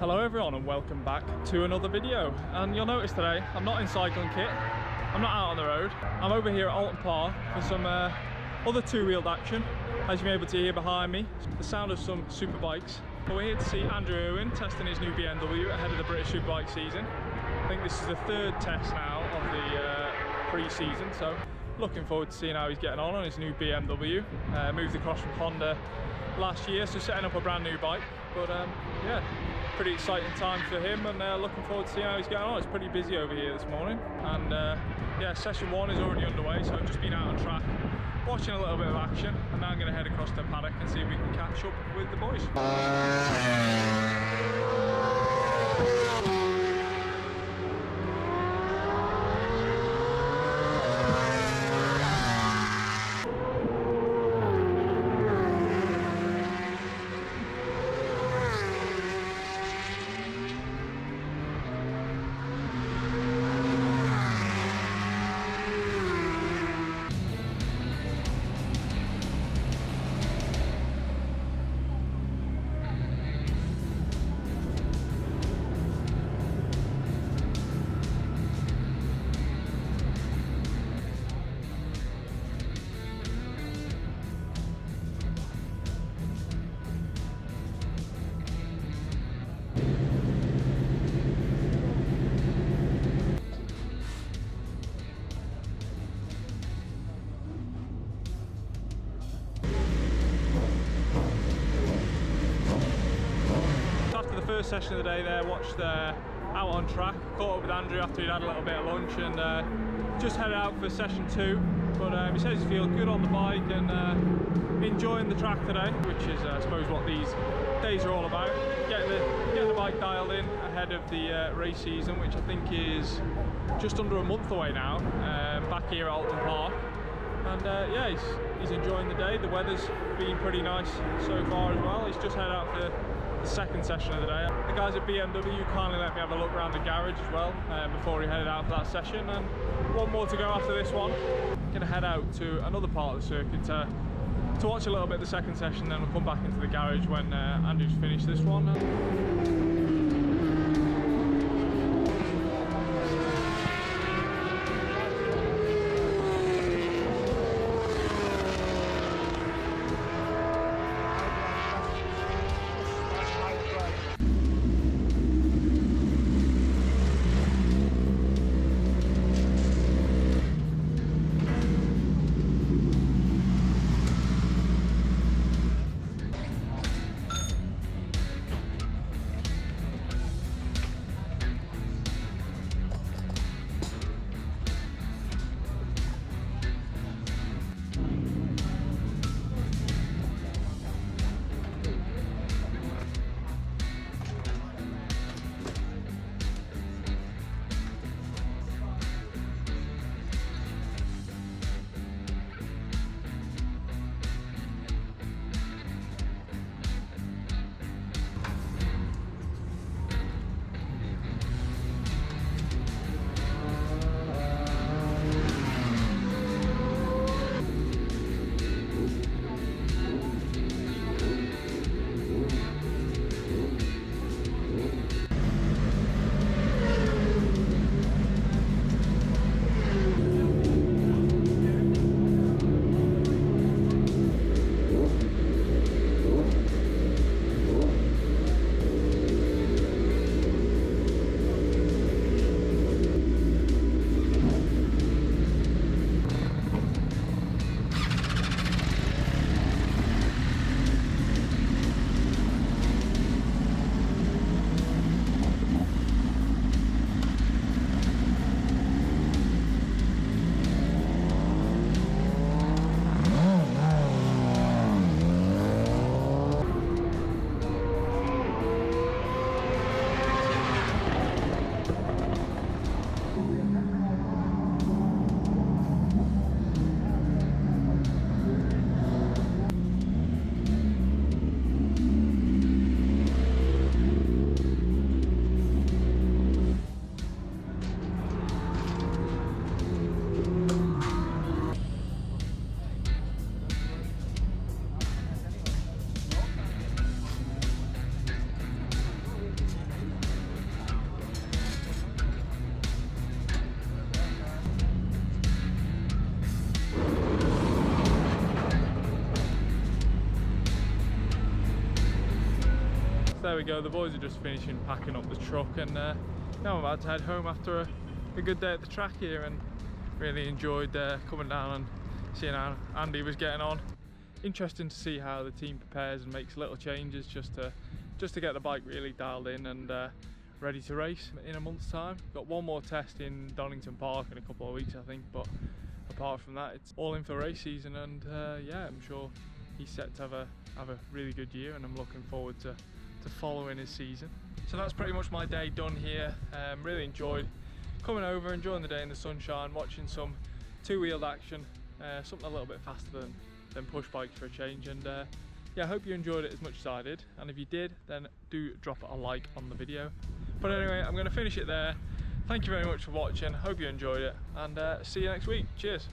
Hello everyone and welcome back to another video. And you'll notice today I'm not in cycling kit, I'm not out on the road. I'm over here at Oulton Park for some other two-wheeled action. As you may be able to hear behind me, the sound of some superbikes. But we're here to see Andrew Irwin testing his new BMW ahead of the British Superbike season. I think this is the third test now of the pre-season, so looking forward to seeing how he's getting on his new BMW. Moved across from Honda last year, so setting up a brand new bike. But yeah, pretty exciting time for him, and looking forward to seeing how he's getting on. It's pretty busy over here this morning, and yeah, session one is already underway, so I've just been out on track watching a little bit of action, and now I'm going to head across to the paddock and see if we can catch up with the boys. First session of the day there, watched out on track, caught up with Andrew after he'd had a little bit of lunch, and just headed out for session two. But he says he feels good on the bike and enjoying the track today, which is I suppose what these days are all about. Getting the bike dialed in ahead of the race season, which I think is just under a month away now, back here at Oulton Park. And yeah, he's enjoying the day. The weather's been pretty nice so far as well. He's just headed out for the second session of the day. The guys at BMW kindly let me have a look around the garage as well before he headed out for that session, and one more to go after this one. Gonna head out to another part of the circuit to watch a little bit of the second session, then we'll come back into the garage when Andrew's finished this one. there we go, the boys are just finishing packing up the truck, and now I'm about to head home after a good day at the track here, and really enjoyed coming down and seeing how Andy was getting on. Interesting to see how the team prepares and makes little changes just to get the bike really dialed in and ready to race in a month's time. Got one more test in Donington Park in a couple of weeks, I think, but apart from that, it's all in for race season, and yeah, I'm sure he's set to have a really good year, and I'm looking forward to following his season. So that's pretty much my day done here. Really enjoyed coming over, enjoying the day in the sunshine, watching some two-wheeled action, something a little bit faster than push bikes for a change, and yeah, I hope you enjoyed it as much as I did, and if you did, then do drop a like on the video. But anyway, I'm going to finish it there. Thank you very much for watching, hope you enjoyed it, and see you next week. Cheers.